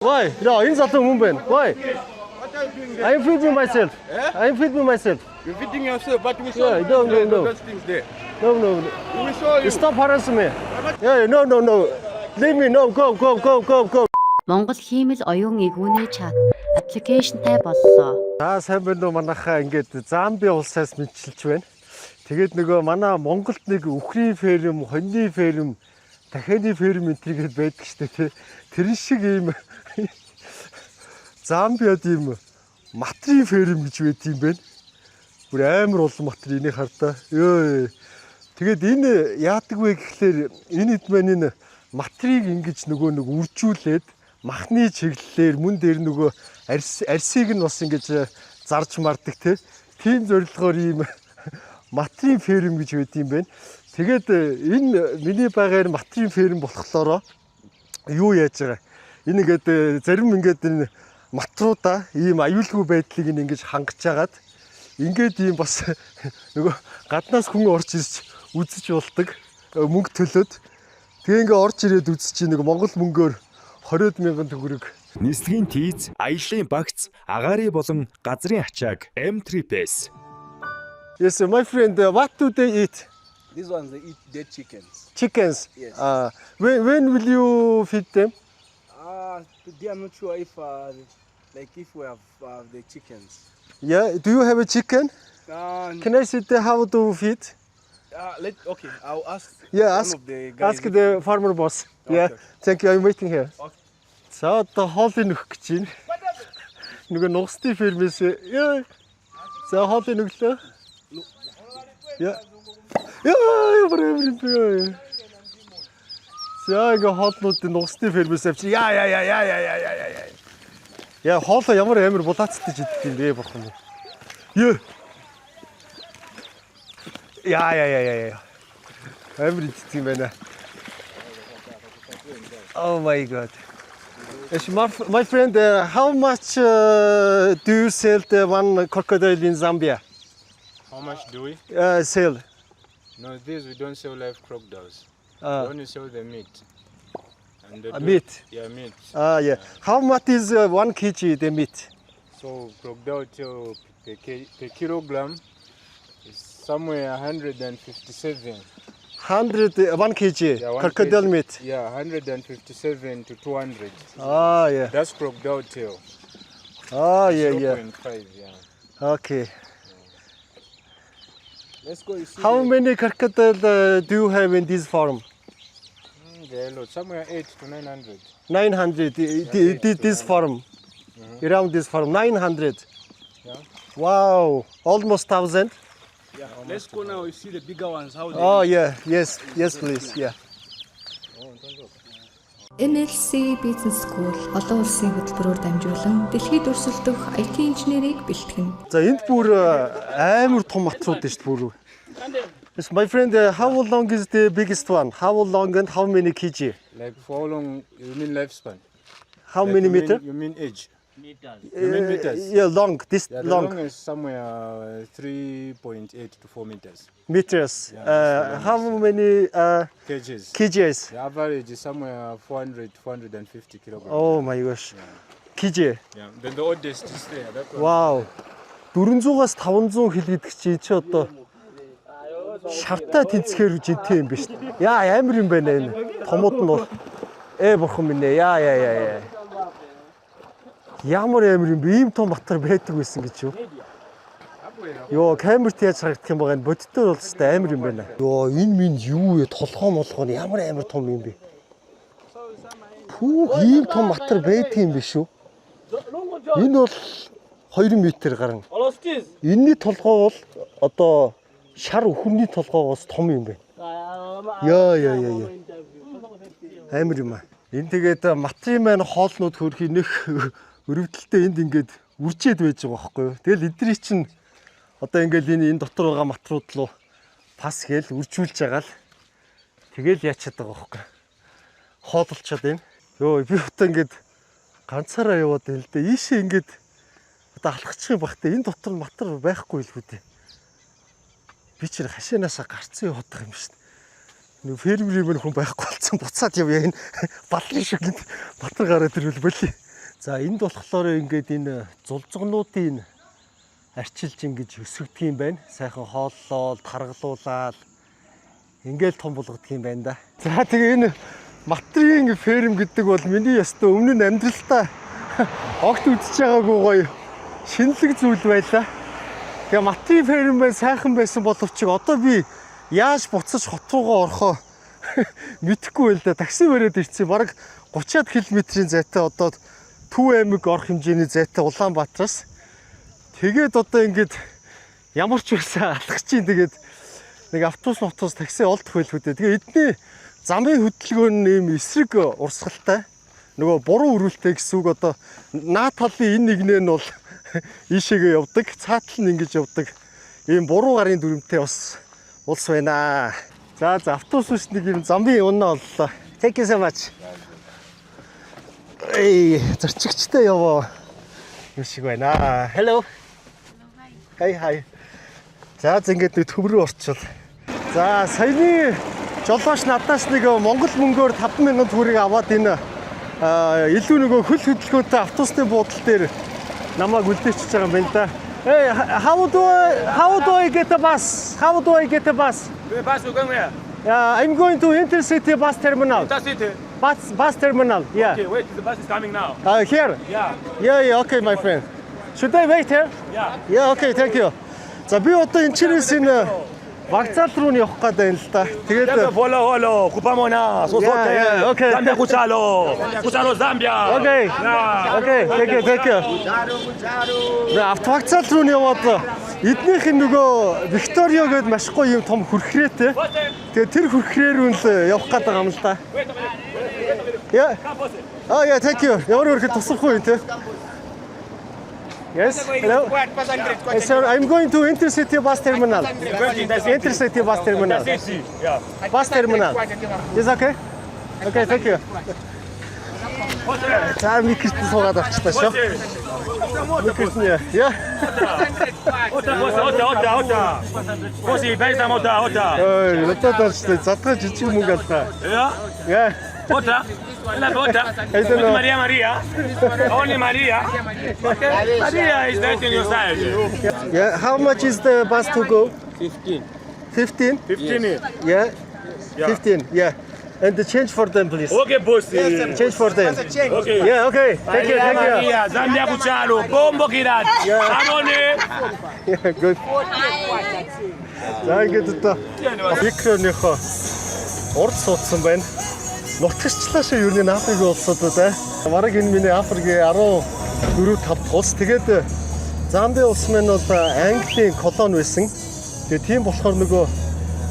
Why? No, in Sato Mumbai. Why? What are you doing there? I'm feeding myself. Eh? I'm feeding myself. You're feeding yourself, but we saw Yeah, no. those things there. No. We saw you. Stop harassing me. Yeah, no. Leave me. No, go. Монгол хиймэл оюун игүүний чат аппликейшнтай боллоо. Сайн байна уу манайхаа ингээд Замби улсаас мэдчилж байна. Тэгээд нөгөө манай Монголд нэг үхрийн ферм, хоньны ферм, дахианы ферм энтрийгээд байдаг штэ тий. Тэр шиг ийм Замбиад ийм матрийн ферм гэж байт юм байна. Бүр амар олон матер энийг хардаа. Ёо. Тэгээд энэ яадаг вэ гэхлээр энэ хэд маань энэ матрийг ингэж нөгөө нэг үржүүлээд махны чиглэлээр мөн дээр нөгөө арсыг нь бас ингэж зарж мардаг тийм зорилгоор ийм матрийн ферм гэж байт юм байна. Тэгээд энэ миний байгаар матрийн ферм болохоор юу яаж байгаа? Энэ ингээд зарим ингээд энэ матруудаа ийм аюулгүй байдлыг ингэж хангаж агаад ингээд ийм бас нөгөө гаднаас хүн орж ирж үзэж болдог мөнгө төлөөд тэгээ ингээд орж ирээд үзэж нэг Монгол мөнгөөр 20,000 төгрөг. Нислэгийн тийз, аяллаа багц, агаарын болон газрын ачааг M3PS. Yes, my friend, what do they eat? These ones, they eat dead chickens. Chickens. Yes. When will you feed them? Today I'm not sure if, if we have the chickens. Yeah. Do you have a chicken? Can I see how to feed? Okay, I'll ask. Yeah, one of the guys. ask the farmer boss. Yeah. Okay. Thank you. I'm waiting here. Okay. За одоо хоолыг нөх гэж байна. Нөгөө нугсны фермээс яа. За хоолыг нүглөө. Яа. Яа. За ингээ хоолнуудын нугсны фермээс авчи. Яа. Яа хоолоо ямар амар булаацтай идэх юм бэ бурхан. Яа. Амар идэх юм байна. Oh my god. My friend, how much do you sell the one crocodile in Zambia? How much do we? Sell. No, these we don't sell live crocodiles. We only sell the meat. And the Meat. Yeah, meat. Yeah. How much is 1 kg the meat? So crocodile tail per kilogram is somewhere 157. 1 kg Yeah, 1 crocodile kg. meat. Yeah, 157 to 200. Yeah. That's crocodile tail. Yeah. 0.5, yeah. Okay. Let's go. You see How many crocodile do you have in this farm? There are a lot. Somewhere 8 to 900. 900. This farm. Around this farm, 900. Yeah. Wow. Almost 1,000. Yeah. Let's go now. You see the bigger ones. How they Oh yeah. Yes, please. Yeah. MLC Business School олон улсын хөтөлбөрөөр дамжуулан дэлхийд өрсөлдөх IT инженерийг бэлтгэн. За энд бүр амар том матрууд шүү дээ бүр. Yes, my friend, how long is the biggest one? How long and how many kg? Like for how long? You mean lifespan? How Like many you meter? You mean age? You mean meters? Yeah, long. This Yeah, the long long is somewhere 3.8 to 4 meters. meters. Yeah, How many Kgs. kgs? The average is somewhere 400 to 450 kilograms. Oh my gosh. Kg. Yeah. Then the oldest is there. That one. Wow. 400-аас 500 хил гэдэг чи одоо шартаа тэнцэхээр жинтэй юм биш. Яа амар юм байна энэ. Томууд нь бол бурхан минь ээ. Яа. Ямар амар юм бэ? Ийм том матар байдаг байсан гэж юу? Йоо, камерт яаж харагдах юм байгаа энэ бодитоор бол өстой амар юм байна. Йоо, энэ минь юу вэ? Толгоо нь ямар амар том юм бэ? Пүү, ийм том матар байдаг юм биш үү? Энэ бол 2 метр гарна. Энэний толгоо бол одоо шар өхөрний толгоогоос том юм байна. Яа. Амар юм аа. Энэ тэгээд матрийн маань хоолнууд хөрхий нөх өрөвдөлтөй энд ингээд үржээд байж байгаа байхгүй юу. Тэгэл эдний чинь одоо ингээд энэ дотор байгаа матрууд руу пас гээл үржүүлж байгаа л тэгэл яачаад байгаа байхгүй. Хоололцоод байна. Йоо би одоо ингээд ганцаараа яваад байна л дээ. Ийшээ ингээд одоо алхачих юм бахтай энэ дотор матар байхгүй л үү дээ. Би чинь хашаанаасаа гарцсан явах юм шин. Нэг фермерийн хүн байхгүй болсон буцаад явъя энэ баллын шиг матар гараад ирвэл боли. За энд болохоор ингээд энэ зулзгнуудын арчилж ингэж өсгдөг юм байна. Сайхан хооллол, таргалуулаад ингээл том болгодог юм байна да. За тэгээ энэ матрийн ферм гэдэг бол миний ястаа өмнө нь амьдралдаа огт үзэж байгаагүй гоё шинэлэг зүйл байлаа. Тэгээ матрийн ферм бай сайхан байсан боловч одоо би яаж буцаж хот руугаа орохоо мэдэхгүй байл да. Такси бариад ирсэн. Бараг 30-аад км-ийн зайтай одоо Төв аймаг орох хэмжээний зайтай Улаанбаатараас тэгээд одоо ингээд ямар ч байсан алхаж чинь тэгээд нэг автобус такси олдох байлгүй дээ. Тэгээ эдний замын хөдөлгөөн нь ийм эсрэг урсгалтай нөгөө буруу өрүүлтэй гэсэн үг. Одоо наад талын энэ нэгнээ нь бол ийшээгээ явдаг, цаатал нь ингэж явдаг ийм буруу гарын дүрмтэй бас улс байна. За автобус нэг юм замын унаа оллоо. Thank you so much. Эй, зарчигчтай яваа. Юу шиг байна. Hello. Hi. За ингээд нэг төв рүү орчвол. За саяны жолооч надаас нэг Монгол мөнгөөр 5,000 төгрөгийг аваад энэ илүү нөгөө хөл хөдөлгөөнтэй автобусны буудал дээр намайг үлдээчихэж байгаа юм байна да. Hey, how do I get a bus? How do I get a bus? The bus will come here. I'm going to Intercity bus terminal. Intercity. Bus terminal. Yeah. Okay, wait, the bus is coming now. Here. Yeah. Yeah, okay, my friend. Should I wait here? Yeah. Yeah, okay, thank you. За би одоо энэ чирээс энэ вокзал руу явах гэдэг юм л да. Тэгээд Follow, Kupamona, okay. Zambia Kuchalo, Zambia. Okay. Thank you. Автовокзал руу яваад эднийх нь нөгөө Викторио гээд маш гоё юм том хүрхрээтэй. Тэгээд тэр хүрхрээр нь л явах гэдэг юм л да. Yeah. Oh yeah, thank you. Ямар өрхөд тусахгүй юм те. Yes. Hello. Yes, sir, I'm going to Intercity bus terminal. Intercity bus terminal. Yeah. Bus terminal. Is okay? Okay, thank you. За микрофон суугаад авчихлаа шүү. Микрофон яа. Ота. Коси байса мота. Ой, надад задгаа жижиг мөнгө алгаа. Яа. Otra. La otra. Maria. Only Maria. Maria is that in your side. Yeah, how much is the bus to go? 15. 15? 15. Yeah. 15. Yeah. And the change for them, please. Okay, boss. Change for them. Okay. Yeah, okay. Thank you. Maria, Zambia Kuchalo, Bombo Kirat. Amone. Yeah, good. За ингээд одоо микроныхоо урд суудсан байна. Нутагчлаашаа юу нэг Африк улсуудад бараг энэ миний Африкийн 14-5 улс. Тэгээд Замби улс маань бол Английн колони байсан. Тэгээд тийм болохоор нөгөө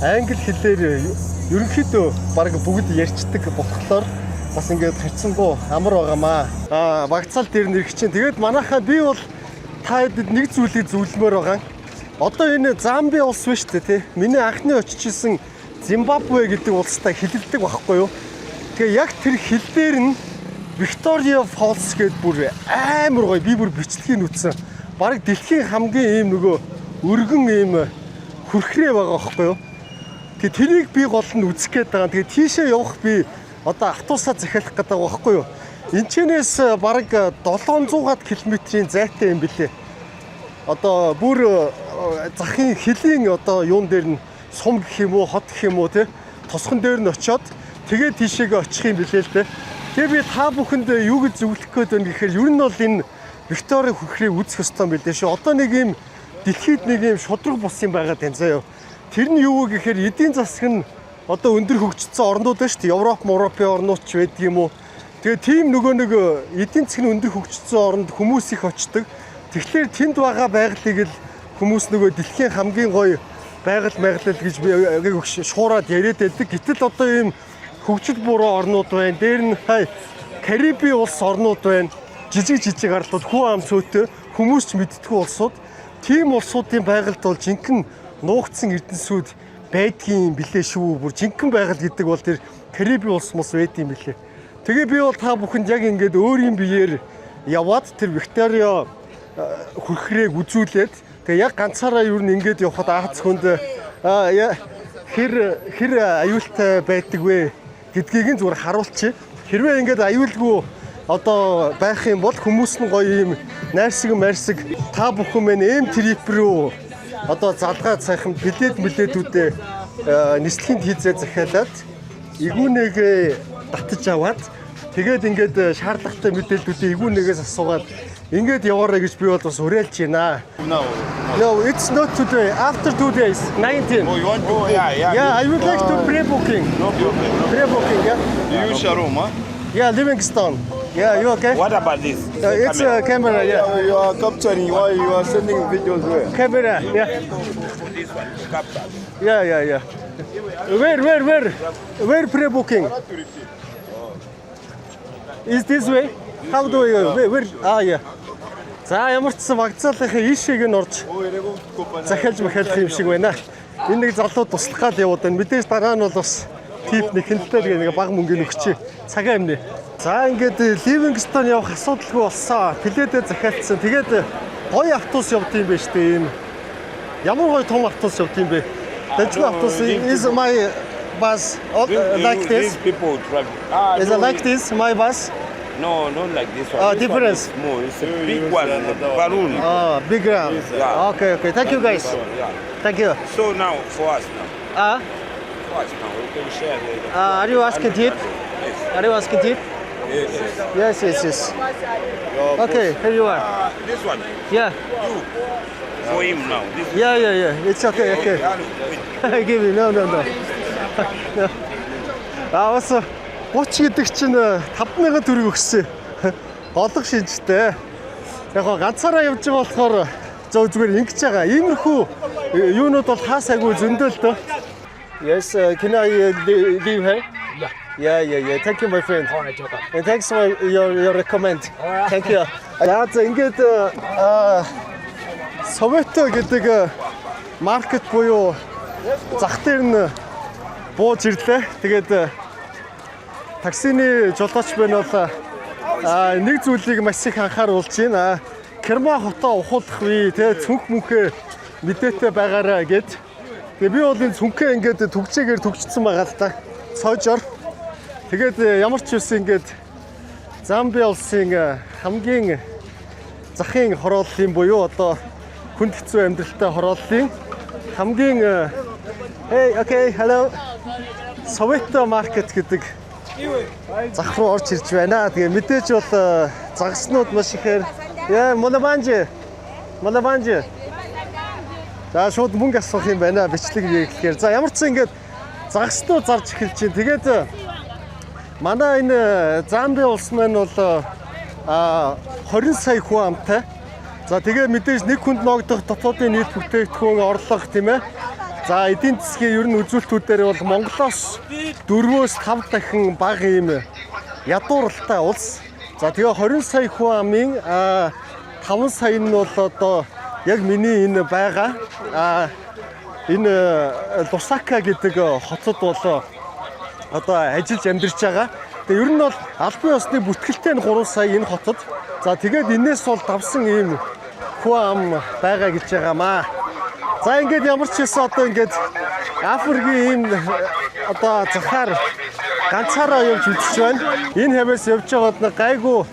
англи хэлээр ерөнхийдөө бараг бүгд ярьцдаг болохоор бас ингээд хайцсангүй амар байгаамаа. Вокзал дээр нэрх чинь. Тэгээд манайхаа би бол та хэдэд нэг зүйлийг зөвлөмөр байгаа. Одоо энэ Замби улс биш үү те. Миний анхны очижсэн Зимбабве гэдэг улстай хилэлдэг байхгүй юу? Тэгээ яг тэр хил дээр нь Victoria Falls гэдэг бүр амар гоё би бүр бичлэгийг үтсэн. Бараг дэлхийн хамгийн ийм нөгөө өргөн ийм хүрхрээ байгаа байхгүй юу? Тэгээ тэрийг би гол нь үзэх гээд байгаа. Тэгээ тийшээ явах би одоо автобусаа захиалах гэдэг байгаа байхгүй юу? Энчнээс бараг 700-аад км-ийн зайтай юм билээ. Одоо бүр захын хилийн одоо юун дээр нь сум гэх юм уу, хот гэх юм уу те тосгон дээр нь очиод тэгээд тийшээгээ очих юм билээ л дээ. Тэгээ би та бүхэнд юу гэж зөвлөх гээд байна гэхээр ер нь бол энэ Викторийн хүрхрийг үзэх ёстой юм билээ шүү. Одоо нэг юм дэлхийд нэг юм шудраг бус юм байгаа тань заяа. Тэр нь юу вэ гэхээр эдийн засаг нь одоо өндөр хөгжсөн орнууд байна шүү дээ. Европын орнууд ч байдаг юм уу. Тэгээ тийм нөгөө нэг эдийн засаг нь өндөр хөгжсөн оронд хүмүүс их очдог. Тэгэхээр тэнд байгаа байгалыг л хүмүүс нөгөө дэлхийн хамгийн гоё байгаль гэж би шуураад яриад байдаг. Гэтэл одоо ийм хөгжил буруу орнууд байна. Дээр нь Кариби улс орнууд байна. Жижиг арлууд хүн ам цөөтэй хүмүүс ч мэддэггүй улсууд. Тийм улсуудын байгальд бол жинхэнэ нуугдсан эрдэнэсүүд байдгийн билээ шүү. Бүр жинхэнэ байгал гэдэг бол тэр Кариби улс мус байдгийн билээ. Тэгээ би бол та бүхэнд яг ингээд өөрийн биеэр яваад тэр Викторио хүрхрээг үзүүлээд тэгээ яг ганцаараа юу н ингээд явхад Аз хүнд хэр аюултай байдаг вэ гэдгийг нь зүгээр харуулчих. Хэрвээ ингээд аюулгүй одоо байх юм бол хүмүүс нь гоё юм найрсаг та бүхэн мэн M-Trip рүү одоо залгаад сайхан билетүүдээ нислэгийн хийзээ захиалаад игүүнээгээ татаж аваад тэгээд ингээд шаардлагатай мэдээллүүдээ игүүнээс асуугаад ингээд яваарай гэж би бол бас уриалж байна. No, it's not today. After 2 days, 19. Oh, you want to? Yeah, I would like to pre-booking. No problem. Pre-booking, yeah. You use Sharom, huh? Yeah, Livingstone. Yeah, you okay? What about this? It's a camera, yeah. You are capturing, you are sending videos where? Camera, yeah. This one, capture. Yeah. Where pre-booking? Is this way? How do we go? Where? Yeah. За ямар ч сан вагцаалынхаа ийшээг нь орж захиалж махиалах юм шиг байна. Энэ нэг залуу туслах гал яваад байна. Мэдээж дараа нь бол бас тип нэг хинттэй нэг бага мөнгөний өгчээ. Цагаан юмнэ. За ингээд Ливингстон явах асуудалгүй болсон. Пледээ захиалцсан. Тэгээд гоё автобус явд юм байна шүү дээ. Ийм ямар гоё том автобус явд юм бэ? Дажгүй автобус is my bus like this. People travel. Is it like this my bus? No, not like this one. Oh, This different. one is small. It's a big one, balloon. Oh, big round. Yeah. Okay. Thank you guys. Yeah. Thank you. So now, for us now, we can share the... Are you asking tip? Are you asking tip? Yes. Okay, here you are. This one, Yeah. for him now. This Yeah. It's okay. Wait. Give me. No. Бас 30 гэдэг чинь 5,000 төгрөг өгсөн. Олго шинжтэй. Яг гоо ганцаараа явж байгаа болохоор зүгээр ингэж байгаа. Иймэрхүү юунууд бол хаасаагүй зөндөө л дөө. Yes, can I leave here? Yeah. Thank you, my friend. And thanks for your recommend. Thank you. За ингээд Совето гэдэг маркет буюу зах дээр нь бууж ирлээ. Тэгээд таксины жолооч байна бол нэг зүйлийг маш их анхааруулж байна. Керма хотоо ухуулах үе те цүнх мөнхөө мэдээтэй байгаараа гэд. Тэгээ би бол энэ цүнхээ ингээд түгчээгээр түгчсэн байгаа л та. Цоожор. Тэгээд ямар ч үсэн ингээд Замби улсын хамгийн захын хорооллын буюу одоо хүнд хэцүү амьдралтай хорооллын хамгийн hello Soweto market гэдэг зах руу орж ирж байна. Тэгээ мэдээж бол загаснууд маш ихээр Малабанжи. За шууд мөнгө асуух юм байна. Бичлэг хийхээр. За ямар ч ингээд загаснууд зарж эхэлж байна. Тэгээд манай энэ Замби улс маань бол 20 сая хүн амтай. За тэгээ мэдээж нэг хүнд ногдох дотоодын нийт бүтээгдэхүүн орлого тийм ээ. За эдийн засгийн ер нь үзүүлэлтүүдээр бол Монголоос 4-5 дахин бага юм ядууралтай улс. За тэгээ 20 сая хүн амын 5 сая нь бол одоо яг миний энэ байгаа энэ Лусака гэдэг хотод бол одоо ажиллаж амьдарч байгаа. Тэгээ ер нь бол албан ёсны бүртгэлтэй нь 3 сая энэ хотод. За тэгээд энээс бол давсан ийм хүн ам байгаа гэж байгаамаа. За ингээд ямар ч хэлсэн одоо ингээд Африкийн ийм одоо захаар ганцаараа явж үзэж байна. Энэ хавьяас явж байгаад нэг гайгүй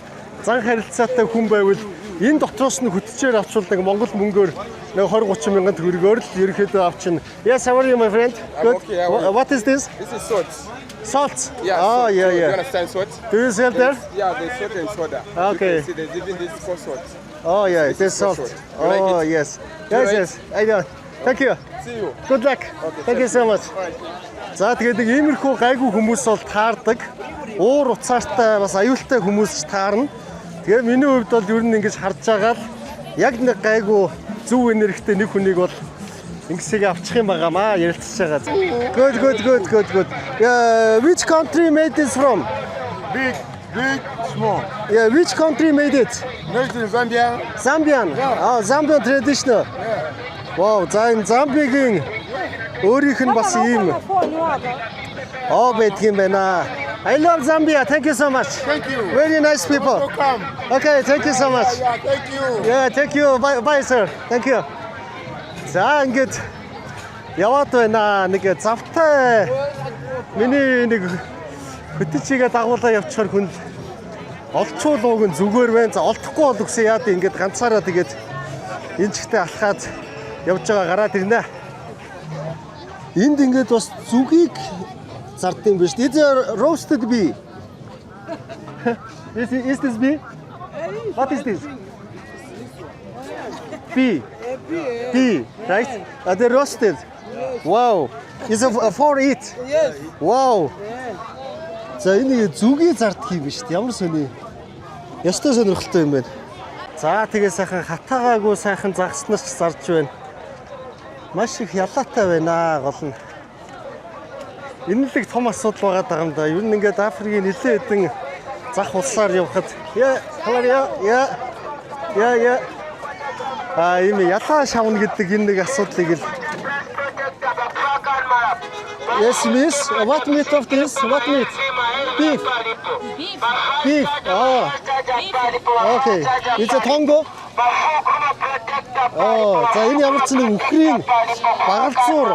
зан харилцаатай хүн байвал энэ дотроос нь хөтчээр авчулдаг Монгол мөнгөөр нэг 20-30 мянган төгрөгөөр л ерөөхдөө авчин. Yes, how are you, my friend? Good. Okay, What is this? This is salt. Salt. Yeah. Oh, salt. yeah. You understand salt? Do you sell there? Yeah, there's salt and soda. Okay. You can see there's even this for salt. Oh, yeah, This it is is for salt. salt. You like Oh, it? yes. You like Yes. I know. Thank you. See you. Good luck. Thank you so much. За тэгээд нэг иймэрхүү гайгүй хүмүүс бол таардаг. Уур уцаартай бас аюултай хүмүүс ч таарна. Тэгээ миний хувьд бол ер нь ингэж харж байгаа л яг нэг гайгүй зөв энергитэй нэг хүнийг бол ингэсийг авчих юм байгаамаа ярилцж байгаа. Good. Yeah, which country made this from? Big, small. Yeah, which country made it? Next in Zambia. Zambian. Oh, Zambian traditional. Wow, за энэ Замбигийн өөрийнх нь бас ийм байдаг юм байна. I love Zambia. Thank you so much. Thank you. Very nice people. Welcome. Okay, thank you so much. Yeah, thank you. Yeah, thank you. Bye sir. Thank you. За ингээд яваад байна. Нэг завтай миний нэг хөтөлчигээ дагуулаа явчихаар хүн олчул ууг нь зүгээр байна. За олдохгүй бол үгсээ яа дээ ингээд ганцаараа тэгээд энэ чигтээ алхаад явж байгаа гараад ирнэ. Энд ингээд бас зүгийг зардсан биш. These are roasted bee. Is this bee? What is this? Bee. Bee, right? They're roasted. Wow. Is it for eat? Yes. Wow. За энэ зүгийн зардх юм биш. Ямар сони. Ястай сонирхолтой юм байна. За тэгээ сайхан хатаагаагүй сайхан загснаас ч зарж байна. Маш их ялаатай байна гол нь. Энэ л их том асуудал байгаа юм да. Ер нь ингээд Африкийн нэлээд хэдэн зах улсаар явхад яа ийм ялаа шавна гэдэг энэ нэг асуудлыг л Yes, miss. What meat of this? What meat? Beef. Beef. Oh. Okay. It's a Tongo. Oh, за энэ ямар ч нэг Украин багалзуур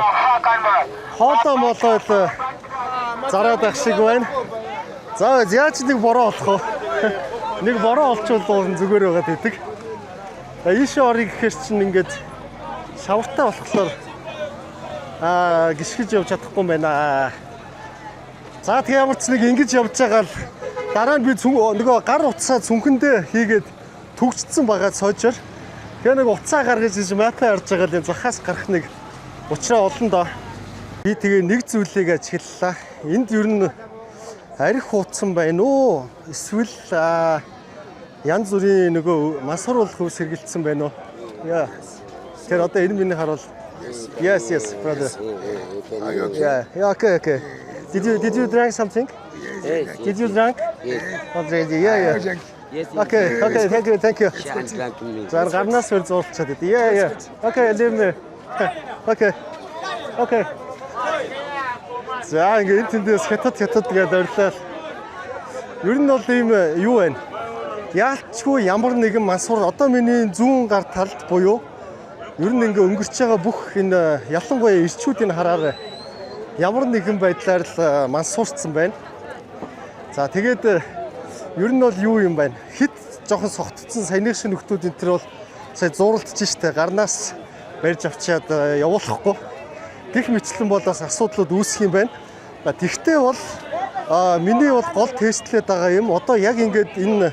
хоолой молоод зараад байх шиг байна. За яаж нэг бороо олох вэ? Нэг бороо олчвол зүгээр байгаад идэг. Ийшээ орё гэхээр чинь ингээд шавартай болохоор гიშгэж явж чадахгүй байна. За тэгээ ямар ч нэг ингэж явж байгаа л дараа нь би нөгөө гар утсаа цүнхэндээ хийгээд төгжсөн байгаа сойжор. Тэгээ нэг уцаа гаргаж иж мапаа харж байгаа л энэ захаас гарах нэг учраа олон доо. Би тэгээ нэг зүйлийг ажиглалаа. Энд ер нь арх хуудсан байна уу? Эсвэл янз бүрийн нөгөө масар болох хөвс хэргэлдсэн байна уу? Яа. Тэр одоо энэ миний харуул. Yes, brother. Yeah, okay. Did you drink something? Yes. Did you drink? Yes. Already, yeah. Yes. Okay, thank you. За гарнаас хөл зурчаад идэв. Yeah. Okay, leave me. Okay. За ингээд тэндээс хятад гэдэг ойрлоо. Ер нь бол ийм юу байна? Яалчгүй ямар нэгэн мансуур одоо миний зүүн гар талд буюу ер нь ингээ өнгөрч байгаа бүх энэ ялангуяа ирчүүдийн хараараа ямар нэгэн байдлаар л мансуурцсан байна. За тэгээд ер нь бол юу юм байна? Хит жоохон согтцсон саяны шиг нөхдүүд энэ төр бол сая зуралдж штэ гарнаас барьж авчиад явуулахгүй. Гэх мэтлэн бол бас асуудлууд үүсэх юм байна. Тэгтээ бол миний бол гол тестлээд байгаа юм. Одоо яг ингээд энэ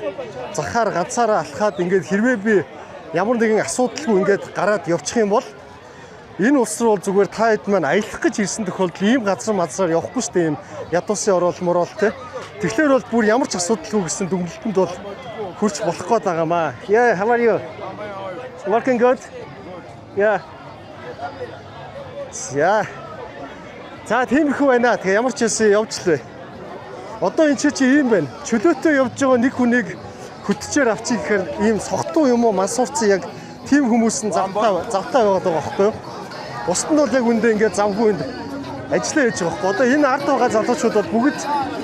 захаар ганцаараа алхаад ингээд хэрвээ би ямар нэгэн асуудалгүй ингээд гараад явчих юм бол энэ улс руу зүгээр та хэд маань аялах гэж ирсэн тохиолдол ийм газар явахгүй шүү дээ. Ийм ядуусын орол морол те. Тэгэхээр бол бүр ямар ч асуудалгүй гэсэн дүгнэлтэнд бол хүрч болох гээд байгаамаа. Yeah, how are you? Working good? Yeah. За тиймэрхүү байна. Тэгээ ямар ч юмсэн явжлаа. Одоо энэ чи ийм байна. Чөлөөтэй явж байгаа нэг хүнийг хөтчээр авчиг гэхээр ийм согтуу юм уу мансуурцсан яг тийм хүмүүс нь завтаа байгаад байгаа байхгүй юу? Бусд нь бол яг үндэ ингээд завгүй энд ажиллаа хийж байгаа байхгүй. Одоо энэ ард байгаа залуучууд бол бүгд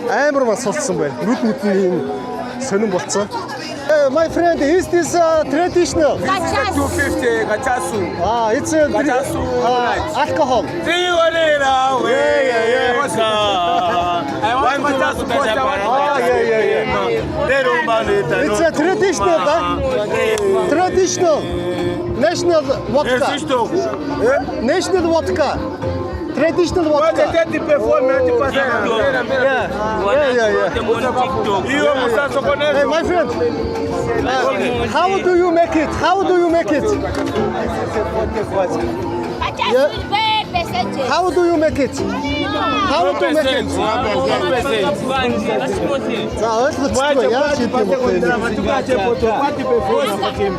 амар мансуурцсан байна. Нүд нь ийм сонирн болцсон. My friend, is this traditional? 250 gachasu. It's alcohol. See you later. Yeah. I want gachasu. It's a traditional national vodka. National vodka. Traditional vodka. Yeah. Hey, my friend. How do you make it? How do you make it? Yeah. How do you make it? How do you make it? За ойлгоцгүй яа чи тийм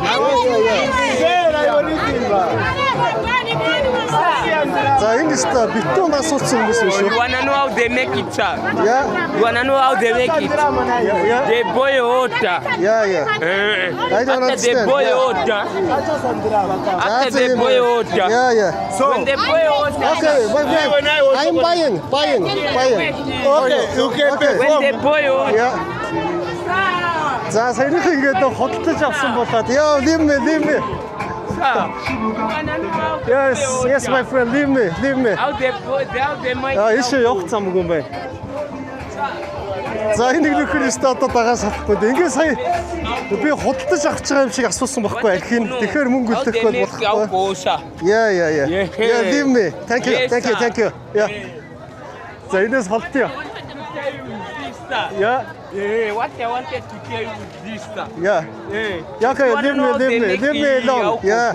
За энэ ста битүү масуурсан хүмүүс биш үү? You wanna know how they make it, sir? Yeah. You wanna know how they make it? They boil water. Yeah. I don't After they understand. boil water. After they boil water. Yeah. So when they boil water. Okay, I'm buying. Okay, you can pay. When they boil water. Yeah. За саяхан ингээд хөдөлж авсан болоод яа leave me. Yes, my friend, leave me. How they make Ишээ явах замгүй юм байна. За энийг нөхөр өстө одоо дагаа салахгүй. Ингээ сая би худалдаж авч байгаа юм шиг асуусан байхгүй архин. Тэгэхээр мөнгө үлдэх бол болохгүй. Yeah. Yeah, leave me. Thank you. Yeah. За энэс холтё. Yeah. What I wanted to tell you is this. Yeah. Okay, leave me alone. Yeah.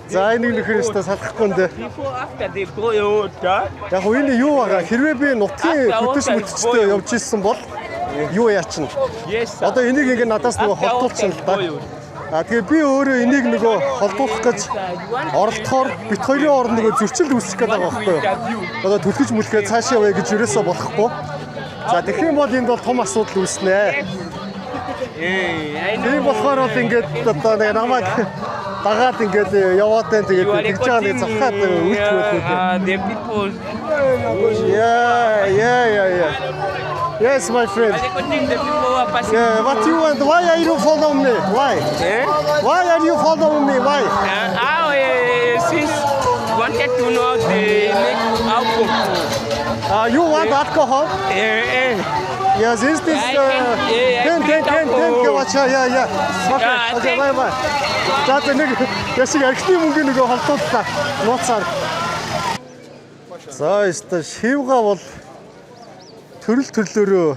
За энийг нөхөр өстө салахгүй нэ. Before after they go out. Яг энэ юу байгаа хэрвээ би нутгийн хөтөс мөтчтэй явж ирсэн бол юу яачна? Yes. Одоо энийг ингээ надаас нөгөө холдуулчихсан л да. Тэгээ би өөрөө энийг нөгөө холдуулах гэж оролдохоор бит хоёрын орнд нөгөө зөрчил үүсгэх гээд байгаа байхгүй юу? Одоо түлхэж мүлхээ цаашаа яваа гэж ерөөсөө болохгүй. За тэгэх юм бол энд бол том асуудал үүснэ. Энэ болохоор бол ингээд одоо нэг намайг дагаад ингээд яваад байна тэгээд тэгж байгаа нэг завхаад үлдэх The people. Yeah. Yes, my friend. The people are passing. Yeah, what you want? Why are you following me? Why? Why are you following me? Why? Since wanted to know they make alcohol. You want alcohol? Yes, is this 10 киловатт? Yeah. Okay, bye. За нэг яшиг архитектурын мөнгөний нөгөө холдууллаа. Нууцаар. За өстө шивга бол төрлөөрөө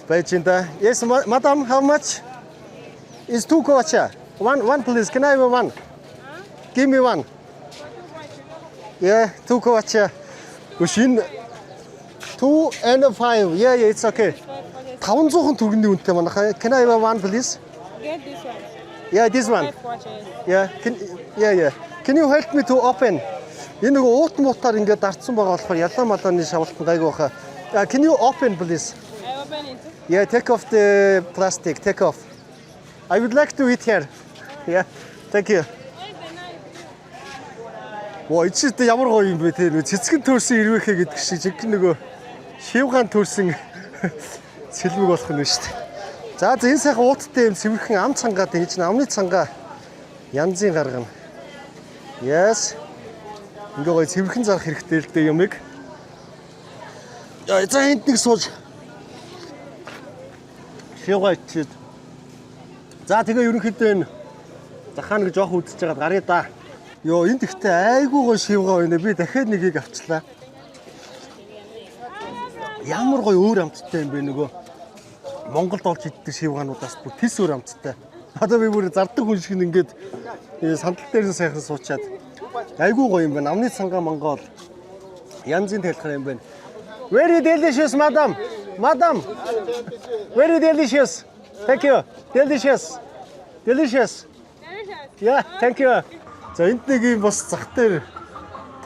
байж энэ да. Yes, madam, how much? Is 2 kvacha? One please. Can I have one? Give me one. Yeah, 2 kvacha. Үшин 2 and 5. Yeah, it's okay. 500 төгрөгийн үнэтэй манайхаа. Can I have one please? Get this one. Yeah, this one. Yeah. Can you help me to open? Энэ нөгөө уут муутаар ингээд дарцсан байгаа болохоор ялаа малааны шавалтан гайгүй баха. Can you open please? I open it. Yeah, take off the plastic. Take off. I would like to eat here. Yeah. Thank you. Оо, ичээдээ ямар гоё юм бэ те. Цэцгэн төрсөн ирвэхэ гэдэг шиг жиг нөгөө шивгаан төрсөн сэлмэг болох нь шүү дээ. За энэ сайхан ууттай юм сэвэрхэн ам цангаад энэ чинь амны цангаа янзын гаргана. Yes. Ингээ гоё сэвэрхэн зарах хэрэгтэй л дээ юмэг. За энд нэг сууж. Шивгаач. За тэгээ ерөнхийдөө энэ захаан нэг жоох үдчихэж байгаад гаръя да. Йоо энд ихтэй айгүй гоё шивгаа байна. Би дахиад нэгийг авчлаа. Ямар гоё өөр амттай юм бэ нөгөө Монголд олж иддэг шивгаануудаас бүр тис өөр амттай. Одоо би бүр зардаг хүн шиг ингээд сандал дээр нь сайхан суучаад айгүй гоё юм байна. Амны цангаа Монгол янзын тайлхар юм байна. Very delicious, madam. Madam. Very delicious. Thank you. Delicious. Yeah, thank you. За энд нэг юм бас зах дээр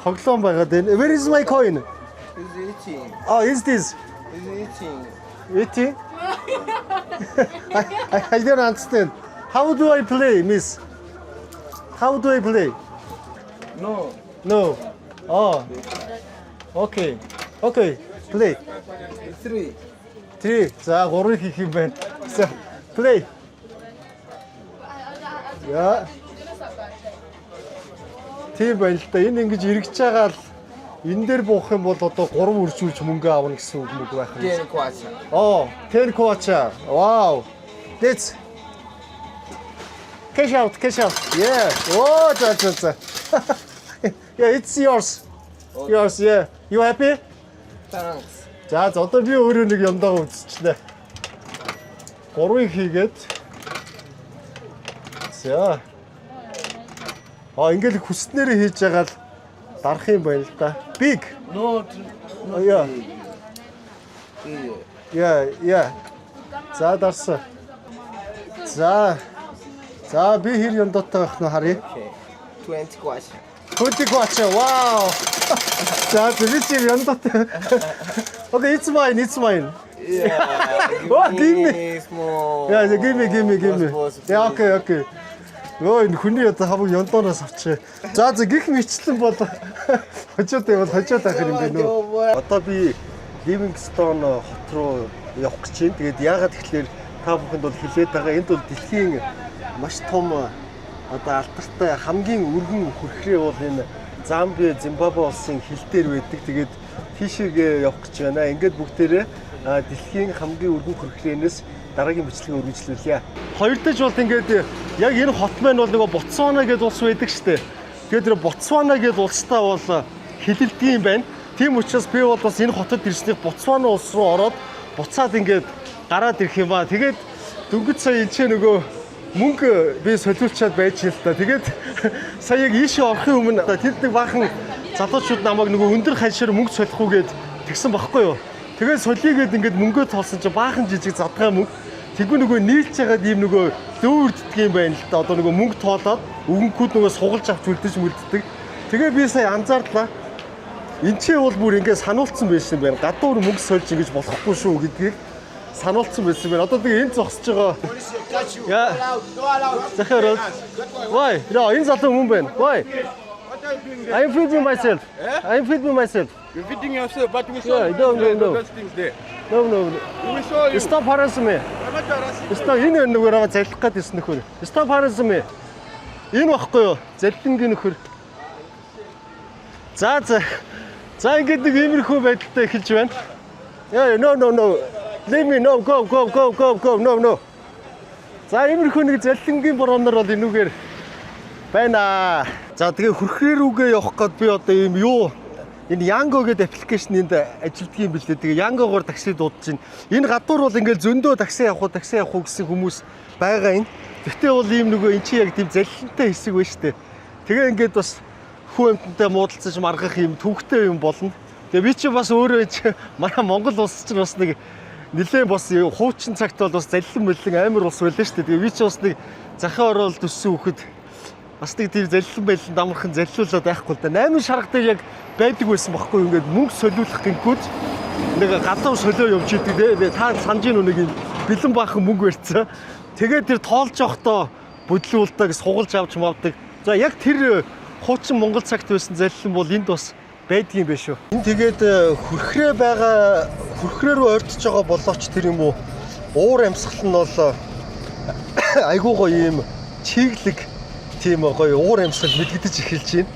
тоглоом байгаад байна. Where is my coin? Is eating. Oh, is this? Is Eating? I don't understand. How do I play, miss? How do I play? No. Oh. Okay. Play. 3. За 3 хийх юм байна. За play. Яа. Тийм байна л да. Энэ ингэж эргэж байгаа л энэ дээр буух юм бол одоо 3 үржүүлж мөнгө авна гэсэн үг мөг байх юм. 10 kvacha. Oh, 10 kvacha. Wow. Let's cash out. Yeah. Oh, за. Yeah, it's yours. Yours, yeah. You happy? Thanks. За одоо би өөрөө нэг юмдаа үзчихлээ. 3-ыг хийгээд. За. Ингээл хүснээрээ хийж байгаа л дарах юм байна л да. Big. No. Yeah. За дарсан. За би хэр юмдаатай байх нь харъя. 20 kvacha. 20 kvacha. Wow. За би чи юмдаатай. Okay, it's mine. Yeah. Give me. Small. Yeah, give me. Yeah, okay. Өө энэ хүний одоо хамаг ёндооноос авчээ. За гих мэтлэн бол хожоод байвал хожоод байх юм бэ нөө. Одоо би Ливингстон хот руу явах гэж байна. Тэгээд яагаад тэгэхээр та бүхэнд бол хэлээд байгаа энд бол дэлхийн маш том одоо алдартай хамгийн өргөн хүрхрээ бол энэ Замби, Зимбабwe улсын хил дээр байдаг. Тэгээд тийшээгээ явах гэж байна. Ингээд бүгдээрээ дэлхийн хамгийн өргөн хүрхрээнээс дараагийн бичлэгээ үргэлжлүүлье. Хоёр дэж бол ингээд яг энэ хот маань бол нөгөө Ботсвана гэдэг улс байдаг шүү дээ. Тэгээд тэр Ботсвана гэдэг улстай бол хилэлдэг юм байна. Тийм учраас би бол бас энэ хотод ирснээр Ботсвана улс руу ороод буцаад ингээд гараад ирэх юм ба. Тэгээд дөнгөж сая энэ ч нөгөө мөнгө би солиулчаад байж л та. Тэгээд сая яг ийшээ орохын өмнө тэр нэг баахан залуучууд намайг нөгөө өндөр ханшаар мөнгө солих үгээд тэгсэн багхгүй юу. Тэгээд солигээд ингээд мөнгөө тоолсон чинь баахан жижиг задгаа мөнгө. Тэгвэл нөгөө нийлж хагаад ийм нөгөө дүүрддэг юм байна л да. Одоо нөгөө мөнгө тоолоод өвгөнкүүд нөгөө сугалж авч үлдэж мүлддэг. Тэгээ би сая анзаарлаа. Энд чи бол бүр ингээд сануулсан байсан юм байна. Гадуур мөнгө сольж ингэж болохгүй шүү гэдгийг сануулсан байсан байна. Одоо тэгээ энд зогсож байгаа. Яа. Захаар. Why? No, энэ залуу мөн байна. Why? I'm feeding myself. I'm feeding myself. You're feeding yourself, but we saw No. those things there. No. We saw you. Stop harassing me. I'm not harassing. Stop энэ нөгөөрөө заллах гэдсэн нөхөр. Stop harassing me. Энэ багхгүй юу? Заллингийн нөхөр. За. За ингээд нэг иймэрхүү байдалтай эхэлж байна. No. Leave me. No. Go. No. За иймэрхүү нэг заллингийн бороонор бол энүүгээр байна. За тэгээ хүрхрээ рүүгээ явах гээд би одоо ийм юу энэ Yango гэдэг аппликейшн энд ажилтдаг юм билээ. Тэгээ Yango-гоор такси дуудаж байна. Энэ гадуур бол ингээд зөндөө такси явах уу гэсэн хүмүүс байгаа энэ. Гэхдээ бол ийм нөгөө эн чинь яг тийм заллинтай хэсэг байна шүү дээ. Тэгээ ингээд бас хүн амьтантай муудалцаж маргах юм төвхтэй юм болно. Тэгээ би чи бас өөрөө манай Монгол улс чинь бас нэг нэлээд бас хуучин цагт бол бас заллин амар улс байлаа шүү дээ. Тэгээ би чи бас нэг захын оролт өссөн хүүхэд бас нэг тийм заллин байлан дамархан заллуулаад байхгүй л да. 8 шарга дээр яг байдаг байсан байхгүй ингээд мөнгө солиулах гинкүүд нэг гадуур солио явж идэг. Та санаж ийн нэг юм бэлэн баахан мөнгө барьцсан. Тэгээд тэр тоолж явахдаа бодлуулдаг, сугалж авч мавдаг. За яг тэр хуучин Монгол цагт байсан заллин бол энд бас байдгийн байх шүү. Энэ тэгээд хүрхрээ рүү ойртож байгаа болооч тэр юм уу уур амьсгал нь бол айгуу гоё юм чиглэг тийм гоё уур амьсгал мэдгдэж эхэлж байна.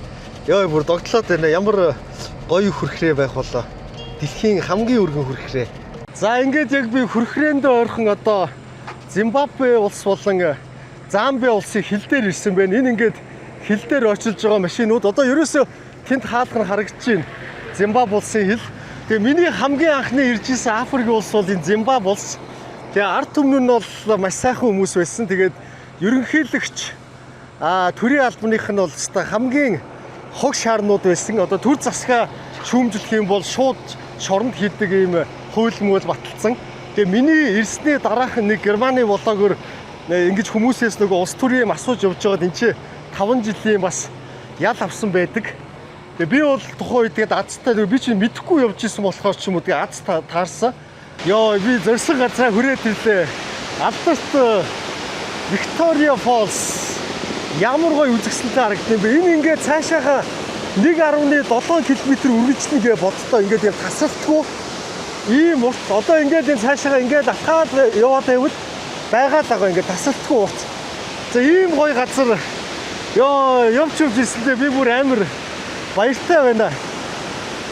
Яа бүр догтлоод байна. Ямар гоё хүрхрээ байх болоо. Дэлхийн хамгийн өргөн хүрхрээ. За ингээд яг би хүрхрээндээ ойрхон одоо Зимбабве улс болон Замби улсын хил дээр ирсэн байна. Энэ ингээд хил дээр очилж байгаа машинууд одоо ерөөсөө тэнд хаалган харагдаж байна. Зимбабве улсын хил. Тэгээ миний хамгийн анхны ирж исэн Африк улс бол энэ Зимбабве улс. Тэгээ ард түмэн нь бол маш сайхан хүмүүс байсан. Тэгээд ерөнхийлөгч төрийн албаных нь бол хамгийн хог шаарнууд байсан. Одоо төр засгаа шүүмжлэх юм бол шууд шоронд хийдэг ийм хууль мөл баталсан. Тэгээ миний ирсний дараах нэг Германы блогер ингэж хүмүүсээс нөгөө улс төрийн асууж явж байгаад энэ чи 5 жилийн бас ял авсан байдаг. Тэгээ би бол тухайн үед тэгээд азтай би чи мэдэхгүй явж исэн болохоор ч юм уу тэгээд аз таарсан. Йоо би зорьсон газараа хүрээд ирлээ. Алдарт Victoria Falls ямар гоё үзэсгэлэнтэй харагдсан бэ? Энэ ингээд цаашаага 1.7 км үргэлжлэнгээ бодтоо ингээд юм тасалтгүй ийм урт одоо ингээд энэ цаашаага ингээд атгаад яваад байвал байгаа л байгаа ингээд тасалтгүй урт. За ийм гоё газар ёо явж ирсэндээ би бүр амар баяртай байна.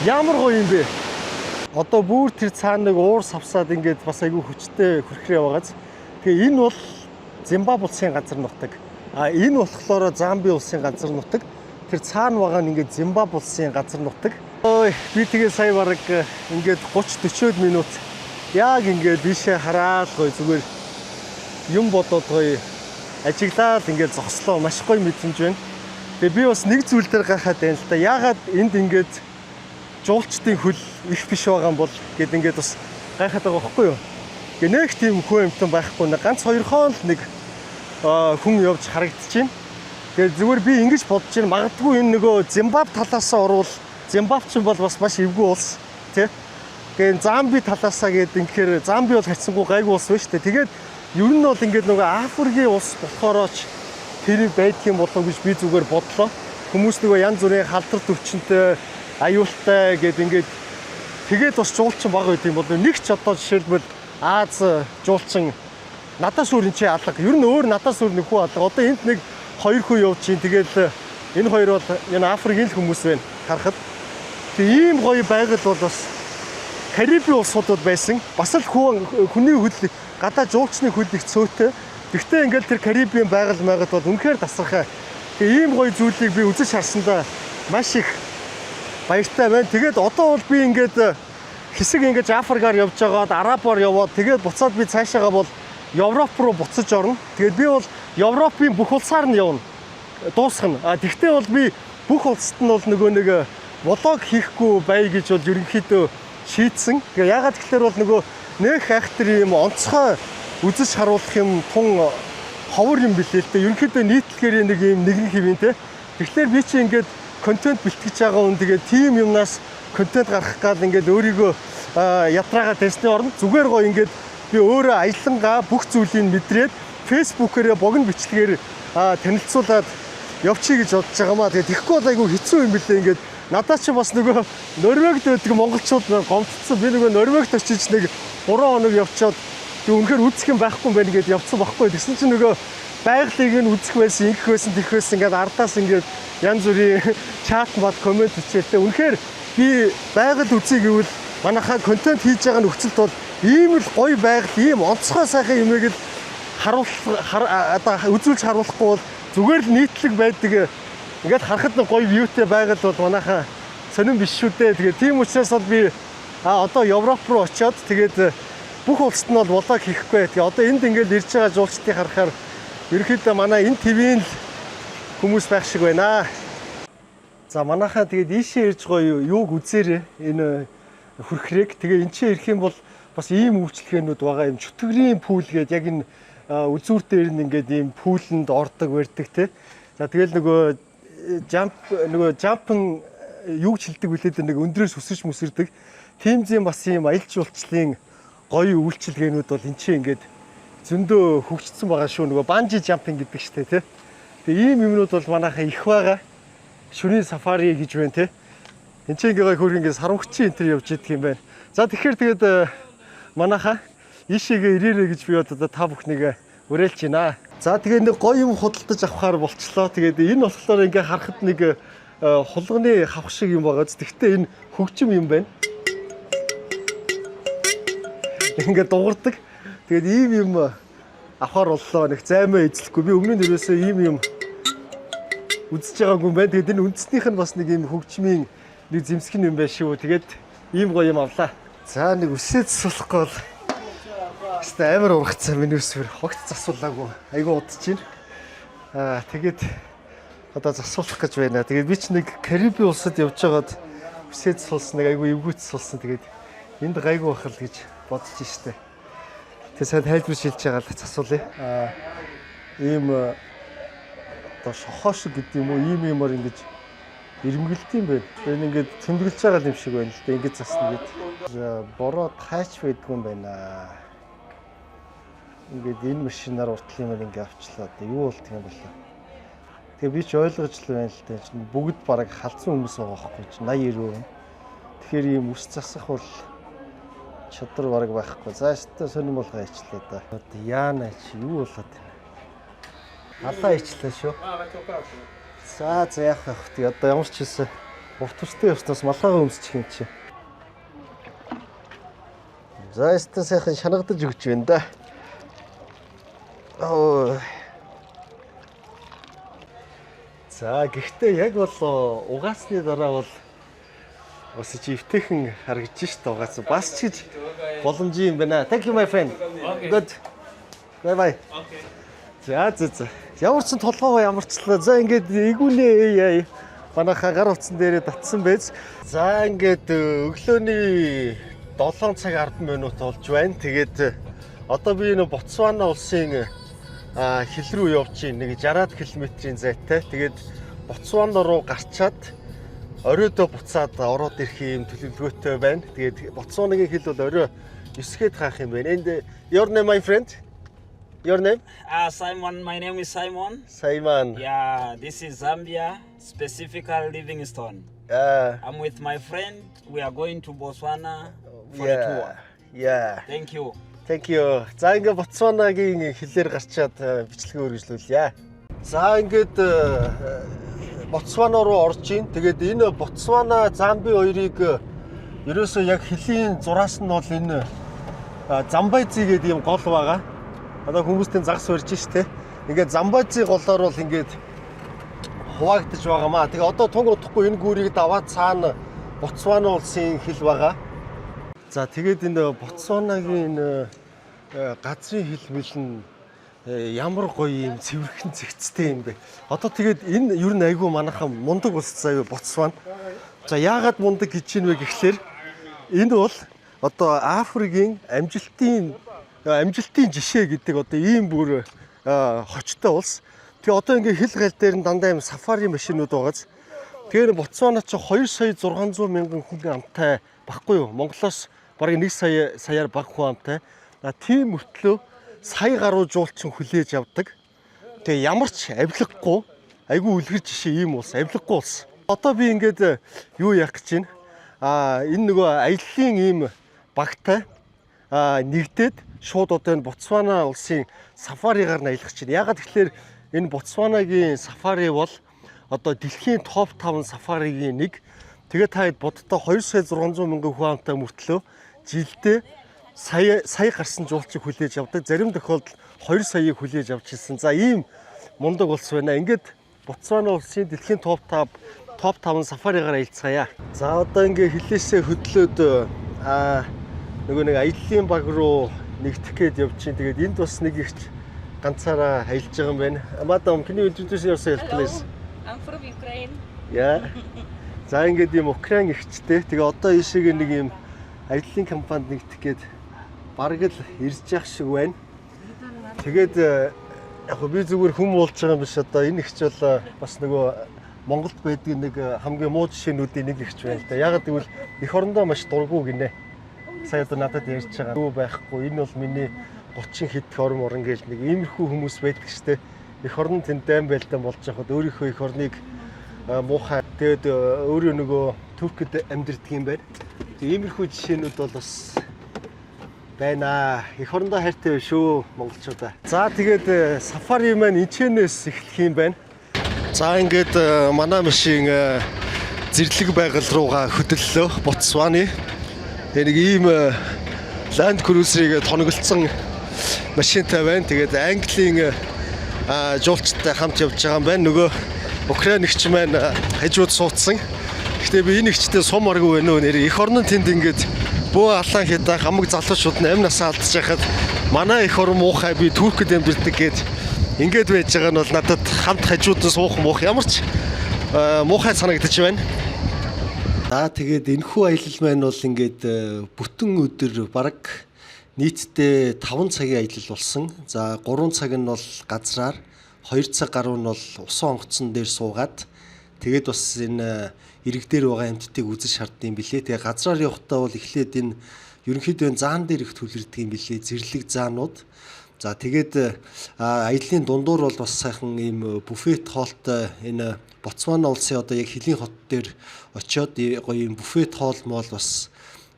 Ямар гоё юм бэ? Одоо бүр тэр цаана нэг уур савсаад ингээд бас айгүй хүчтэй хүрхрээ байгааз. Тэгээ энэ бол Зимбабве улсын газар нутаг. Энэ болохоор Замби улсын газар нутаг. Тэр цаана байгаа нь ингээд Зимбабве улсын газар нутаг. Ой, би тэгээ сая бараг ингээд 30-40 минут яг ингээд бишээ хараад гоё зүгээр юм бодоод гоё ажиглаад ингээд зогслоо. Маш гоё мэдрэмж байна. Тэгээ би бас нэг зүйл дээр гайхаад байна л да. Яагаад энд ингээд жуулчдын хөл их биш байгаа юм бол гэд ингээд бас гайхаад байгаа байхгүй юу? Гэ нэг тийм хүн амтан байхгүй нэг ганц хоёрхон л нэг хүн явж харагдчихээн. Тэгээд зүгээр би ингэж бодож байна. Магадгүй энэ нөгөө Зимбабве талаасаа орвол Зимбабвч бол бас маш эвгүй улс тий. Тэгээд Замби талаасаа гэдэг инхээр Замби бол хайцсангүй гайгүй улс байна шүү дээ. Тэгээд ер нь бол ингээд нөгөө Африкийн улс болохоорооч тэр байдг юм болов гэж би зүгээр бодлоо. Хүмүүс нөгөө янз бүрийн халдвар төвчөнтэй аюултай гэдэг ингээд тэгээд бас жуулчин баг байт юм бол нэг ч одоо жишээлбэл Аз жуулчин надаас өөр энэ чи алга. Ер нь өөр надаас өөр нөхөө алга. Одоо энд нэг хоёр хүн явж чинь тэгэл энэ хоёр бол энэ Африкийн хүмүүс байна харахад. Тэгээ ийм гоё байгаль бол бас Карибын улсуудад байсан. Бас л хүний хөл гадаа жуулчны хөл их цөөтэй. Гэхдээ ингээд тэр Карибын байгаль бол үнэхээр тасархай. Тэгээ ийм гоё зүйлийг би үзэж харсандаа маш их баяртай байна. Тэгээд одоо бол би ингээд хэсэг ингээд Африкаар явж байгаад Арабаар яваад тэгээд буцаад би цаашаагаа бол Европ руу буцаж орно. Тэгээд би бол Европын бүх улсаар нь явна. Дуусгана. Тэгвэл бол би бүх улсад нь бол нөгөө нэг влог хийхгүй бай гэж бол ерөнхийдөө шийдсэн. Тэгээ ягаад гэхээр бол нөгөө нэг хайхтар юм онцгой үзэж харуулах юм тун ховор юм билээ л дээ. Ерөнхийдөө нийтлэгээр нэг юм нэгэн хэвэн те. Тэгэхээр би чи ингээд контент бэлтгэж байгаа хүн тэгээд тим юмнаас контент гаргах гал ингээд өөрийгөө ятраагаа тесний оронд зүгээр гоо ингээд би өөрөө аялангаа бүх зүйлийг мэдрээд фэйсбүүкээрээ богино бичлэгээр танилцуулаад явчих гэж бодож байгаа маа. Тэгээд тэгэхгүй бол айгүй хэцүү юм билээ ингээд надад чи бас нөгөө Норвегид байдаг монголчууд гомдсон. Би нөгөө Норвегид очиж нэг 3 хоног явчаад тэг үнэхээр үзэх юм байхгүй юм байна гэдээ явцсан байхгүй. Тэгсэн чинь нөгөө байгалыг нь үзэх байсан, ингэх байсан, тэгэх байсан ингээд ардаас ингээд янз бүрийн чат бат комент хийчихээ. Үнэхээр би байгаль үзье гэвэл манайхаа контент хийж байгаа нөхцөлд бол ийм л гоё байгаль, ийм онцгой сайхан юмыг л үзүүлж харуулахгүй бол зүгээр л нийтлэг байдаг. Ингээд харахад нэг гоё вьютэй байгаль бол манайхаа сонирн биш шүү дээ. Тэгээд тийм учраас бол би одоо Европ руу очиод тэгээд бүх улсад нь бол влог хийхгүй. Тэгээ одоо энд ингээд ирж байгаа жуулчдыг харахаар ерөнхийдөө манай энэ ТV-ийн хүмүүс байх шиг байна. За манайхаа тэгээд ийшээ ирж гоё юуг үзээрээ энэ хүрхрээг. Тэгээ энэ чинь ирэх юм бол бас ийм үйлчлэгээнүүд байгаа юм. Чөтгөрийн пүүл гэдэг яг энэ үзүүр дээр нь ингээд ийм пүүлэнд ордог барьдаг те. За тэгэл нөгөө жампын юу ч хилдэг билээд нэг өндрөөс өсөж мүсэрдэг. Тийм зэм бас ийм аялал жуулчлалын гоё үйлчлэгээнүүд бол эн чинь ингээд зөндөө хөгжсөн байгаа шүү. Нөгөө банжи жампинг гэдэг штэ тий. Тэгээ ийм юмнууд бол манайхаа их байгаа. Шөнийн сафари гэж байна тий. Эн чинь ингээ хөрх ингээ сарамгчийн энэ төр явж идэх юм байна. За тэгэхээр тэгээд манайхаа ийшээгээ ирээрэй гэж би одоо та бүхнийг уриалж байна. За тэгээд нэг гоё юм худалдаж авахаар болчлоо. Тэгээд энэ болохоор ингээ харахад нэг хулганы хавх шиг юм байгаа. Гэхдээ энэ хөгжим юм байна. Ингээ дуурдаг. Тэгээд ийм юм авахар боллоо. Нэг займаа эзлэхгүй. Би өмнө нь ерөөсөө ийм юм үзэж байгаагүй юм байна. Тэгээд энэ үндэснийх нь бас нэг ийм хөгжмийн нэг зэмсгэн юм байна шүү. Тэгээд ийм гоё юм авлаа. За нэг үсээ засуулахгүй бол хэвээ амар ургацсан миний үсвэр хогт засуулаагүй. Айгу удаж байна. Тэгээд одоо засуулах гэж байна. Тэгээд би ч нэг Карибын улсад явж байгаад үсээ засуулсан нэг айгу эвгүйц засуулсан. Тэгээд энд гайгүй бахал гэж бодож штэ. Тэгээ сайн тайлбар шилж байгаа л засуулъя. Ийм одоо шохоо шиг гэдэг юм уу ийм юмар ингэж ирмгэлт юм байна. Энэ ингээд тэмдэглэж байгаа юм шиг байна л да. Ингэж засна гэд. За бороо таач байдгүй юм байна. Ингээд энэ машинаар уртлын юмар ингээд авчлаа. Юу болт юм бол. Тэгээ би ч ойлгож л байна л да. Бүгд бараг халдсан хүмүүс байгаа байхгүй чи 80 90%. Тэгэхээр ийм ус засах бол чадвар бараг байхгүй. За өстө сонирм болгоо ичлээ да. Одоо яана чи юу болоод байна? Алаа ичлээ шүү. За яах вэ? Тэгээ одоо ямар ч хэлсэн урт төстэй явснаас малгайгаа өмсчих юм чи. За өстө сайхан шанагдаж өгч байна да. За гэхдээ яг бол угаасны дараа бол бас чи эвтэйхэн харагдаж шít угаасан. Бас ч гэж боломжийн юм байна. Thank you my friend. Good. Bye bye. Okay. За. Ямар ч толгоогоо ямарчлаа. За ингээд игүүнээ манайхаа гар утсан дээрээ татсан байж. За ингээд өглөөний 7 цаг 10 минут болж байна. Тэгээд одоо би энэ Ботсвана улсын хил рүү явж байна. Нэг 60 км-ийн зайтай. Тэгээд Ботсвана руу гарчаад оройдоо буцаад ороод ирэх юм төлөвлөгөөтэй байна. Тэгээд Ботсванагийн хил бол орой 9- гээд хаах юм байна. And your name my friend? Your name? Simon. My name is Simon. Simon. Yeah, this is Zambia, specifically Livingstone. I'm with my friend. We are going to Botswana for a tour. Yeah. Thank you. Thank you. За ингээд Ботсванагийн хилээр гарчаад бичлэгээ үргэлжлүүлье. За ингээд Ботсвана руу орж ийн. Тэгээд энэ Ботсвана, Замби хоёрыг ерөөсөө яг хилийн зураас нь бол энэ замбайзы гэдэг юм гол байгаа. Одоо хүмүүстэй загас барьж штэ. Ингээд замбайзы голоор бол ингээд хуваагдаж байгаамаа. Тэгээ одоо тунг удахгүй энэ гүүрийг даваад цаана Ботсвана улсын хил байгаа. За тэгээд энэ Ботсванагийн газрын хэлбэл нь ямар гоё юм цэвэрхэн зэгцтэй юм бэ. Одоо тэгээд энэ ер нь айгүй манайхан мундаг улс заяа Ботсвана. За яагаад мундаг гэж юм бэ гэхлээр энэ бол одоо Африкийн амжилтын жишээ гэдэг одоо ийм бүр хочтой улс. Тэгээ одоо ингээ хил гайл дээр нь дандаа юм сафари машинууд байгааз. Тэгэхээр Ботсвана ч 2,600,000 хүн амтай баггүй юу? Монголоос бараг 1 саяар бага хүн амтай. Тийм мөртлөө сая гаруй жуулчин хүлээж авдаг. Тэгээ ямар ч авилгагүй айгүй үлгэр жишээ ийм улс, авилгагүй улс. Одоо би ингээд юу яах гэж байна? Энэ нөгөө аяллаа ийм багтай нэгдээд шууд одоо энэ Ботсвана улсын сафаригаар нь аялах чинь. Ягаад гэвэл энэ Ботсванагийн сафари бол одоо дэлхийн топ 5 сафаригийн нэг. Тэгээ та боддоо 2,600,000 хүн амтай мөртлөө жилдээ сая гарсан жуулчийг хүлээж авдаг. Зарим тохиолдолд 2 саяыг хүлээж авч ирсэн. За ийм мундаг улс байна. Ингээд Ботсвана улсын дэлхийн топ 5 сафаригаар аялцгаая. За одоо ингээ хилээсээ хөдлөөд нөгөө нэг аяллаа баг руу нэгдэх гээд явчихин. Тэгээд энд бас нэг ихч ганцаараа аялж байгаа юм байна. Madam, can you introduce yourself please? I'm from Ukraine. Yeah. За ингээд юм Украин ихчтэй. Тэгээ одоо ийшээгээ нэг юм аяллаа компанид нэгдэх гээд бараг л ирж явах шиг байна. Тэгээд яг би зүгээр хүм уулж байгаа юм биш. Одоо энэ ихч бол бас нөгөө Монголд байдаг нэг хамгийн муу жишээнүүдийн нэг ихч байна л да. Ягаад гэвэл эх орондоо маш дурггүй гинэ. Сая одоо надад ярьж байгаа. Юу байхгүй. Энэ бол миний 30 хэд орон орон гэж нэг иймэрхүү хүмүүс байдаг штэ. Эх орон тэнд дайм байлдаан болж байхад өөрийнхөө эх орныг муухай. Тэгээд өөрөө нөгөө Туркид амьдардаг юм байна. Тэгээд иймэрхүү жишээнүүд бол бас байна. Эх орондоо хайртай байна шүү монголчуудаа. За тэгээд сафари маань энэчнээс эхлэх юм байна. За ингээд манай машин зэрлэг байгаль руугаа хөдлөлөө Ботсваны. Тэгээд нэг ийм Land Cruiser-ыг тоноглолцсон машинтай байна. Тэгээд Английн жуулчтай хамт явж байгаа юм байна. Нөгөө Украин нэгч маань хажууд суудсан. Гэхдээ би энэ нэгчтэй сумаргүй байна уу нэр. Эх орон тэнд ингээд бөө алаан хятад хамаг залуучууд нь амь насаа алдаж байхад манай эх орон муухай би Туркид амьдардаг гээд ингээд байж байгаа нь бол надад хамт хажууд нь суух муух ямар ч муухай санагдаж байна. За тэгээд энэхүү аялал маань бол ингээд бүтэн өдөр бараг нийтдээ 5 цагийн аялал болсон. За 3 цаг нь бол газраар, 2 цаг гаруй нь бол усан онгоцон дээр суугаад тэгээд бас энэ ирэг дээр байгаа амьтдыг үзэж шаардсан юм билээ. Тэгээ газраар явахдаа бол эхлээд энэ ерөнхийдөө заан дээр их төлөрдөг юм билээ. Зэрлэг заанууд. За тэгээд аяллаа дундуур бол бас сайхан ийм буфет хоолтой энэ Ботсвана улсын одоо яг хилийн хот дээр очиод гоё ийм буфет хоол моол бас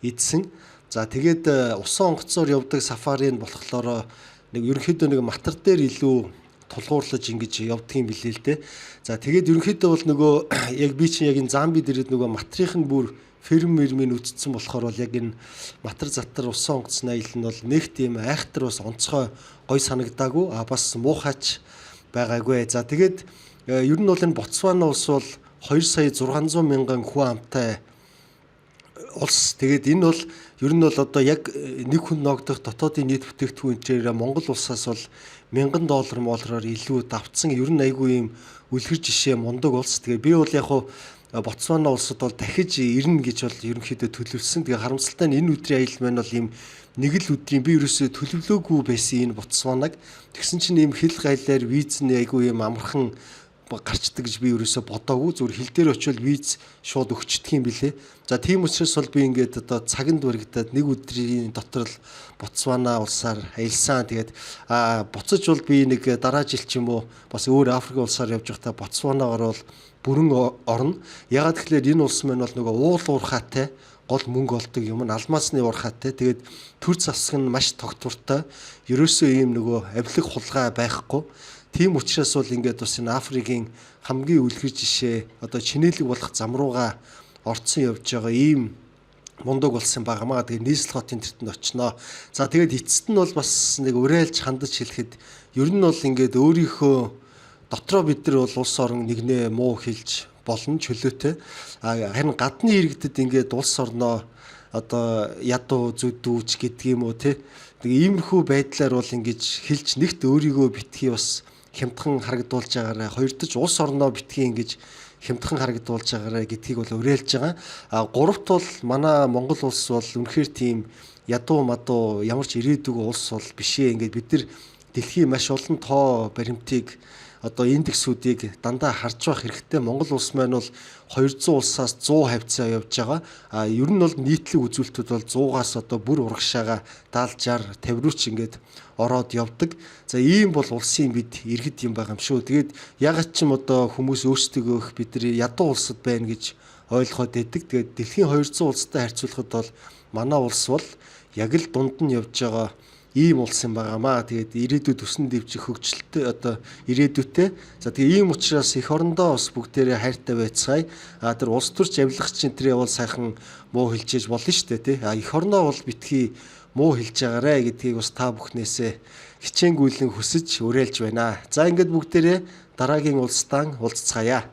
идсэн. За тэгээд усан онгоцоор явдаг сафарийн болохоор нэг ерөнхийдөө нэг матар дээр илүү тулгуурлаж ингэж явдаг юм билээ л дээ. За тэгээд ерөнхийдөө бол нөгөө яг би чинь яг энэ Замби дээрээ нөгөө матрих нь бүр ферм мэрмийн үтцсэн болохоор бол яг энэ матар затар усан онгоцны аялал нь бол нэг тийм айхтар бас онцгой гой санагдаагүй бас муухайч байгаагүй. За тэгээд ер нь бол энэ Ботсвана улс бол 2,600,000 хүн амтай улс. Тэгээд энэ бол ер нь бол одоо яг нэг хүн ногдох дотоодын нийт бүтээгдэхүүнээр Монгол улсаас бол $1,000 молроор илүү давтсан. Ер нь айгүй юм үлгэр жишээ мундаг улс. Тэгээ би бол яг хуу Ботсвана улсад бол дахиж ирнэ гэж бол ерөнхийдөө төлөвлөсөн. Тэгээ харамсалтай нь энэ өдрийн аялал маань бол ийм нэг л өдрийн би ерөөсөө төлөвлөөгүй байсан энэ Ботсванаг. Тэгсэн чинь ийм хил гайлаар визний айгүй юм амархан гарчдаг гэж би ерөөсөө бодоогүй. Зүгээр хил дээр очивол виз шууд өгчдөг юм билээ. За тийм учраас бол би ингээд одоо цаганд баригдаад нэг өдрийн дотор л Ботсвана улсаар аялсан. Тэгээд буцаж бол би нэг дараа жил ч юм уу бас өөр Африк улсаар явж байхдаа Ботсванагаар бол бүрэн орно. Ягаад гэвэл энэ улс маань бол нөгөө уул уурхаатай гол мөнгө олдог юм. Алмазны уурхаатай. Тэгээд төр засаг нь маш тогтвортой. Ерөөсөө ийм нөгөө авилга хулгай байхгүй. Тийм учраас бол ингээд бас энэ Африкийн хамгийн үлгэр жишээ одоо чинэлэг болох зам руугаа орцсон явж байгаа ийм мундаг болсон байгаамаа. Тэгээд нийслэл хотын тэртэнд очиноо. За тэгээд эцэст нь бол бас нэг уриалж хандаж хэлэхэд ер нь бол ингээд өөрийнхөө дотроо бид нар бол улс орон нэгнээ муу хэлж болно чөлөөтэй. Харин гадны иргэдэд ингээд улс орноо одоо ядуу зүдүүч гэдэг юм уу те. Тэгээ иймэрхүү байдлаар бол ингэж хэлж нэгт өөрийгөө битгий бас хямдхан харагдуулж байгаарай. Хоёрдож улс орноо битгий ингэж хямдхан харагдуулж байгаарай гэдгийг бол уриалж байгаа. Гуравт бол манай Монгол улс бол үнэхээр тийм ядуу мадуу ямар ч ирээдүг улс бол биш ээ. Ингээд бид нар дэлхийн маш олон тоо баримтыг одоо индексүүдийг дандаа харж байх хэрэгтэй. Монгол улс маань бол 200 улсаас 100 хавцаа явж байгаа. Ер нь бол нийтлэг үзүүлэлтүүд бол 100-аас одоо бүр урагшаага 70 60 50 руу ч ингээд ороод явдаг. За ийм бол улсын бид иргэд юм байгаа юм шүү. Тэгээд ягаад ч юм одоо хүмүүс өөрсдөө их бидний ядуу улсад байна гэж ойлгоод байдаг. Тэгээд дэлхийн 200 улстай харьцуулахад бол манай улс бол яг л дунд нь явж байгаа ийм улс юм байгаамаа. Тэгээд ирээдүйд өсөн дэвжих хөгжилтэй одоо ирээдүйтэй. За тэгээ ийм учраас эх орондоо бас бүгдээрээ хайртай байцгаая. Тэр улс төрч авилгач энтрээ бол сайхан муу хэлжээж болно шүү дээ тий. Эх орондоо бол битгий муу хэлж байгаарэ гэдгийг бас та бүхнээсээ хичээнгүйлэн хүсэж уриалж байна. За ингээд бүгдээрээ дараагийн улсдаа уулзцаая.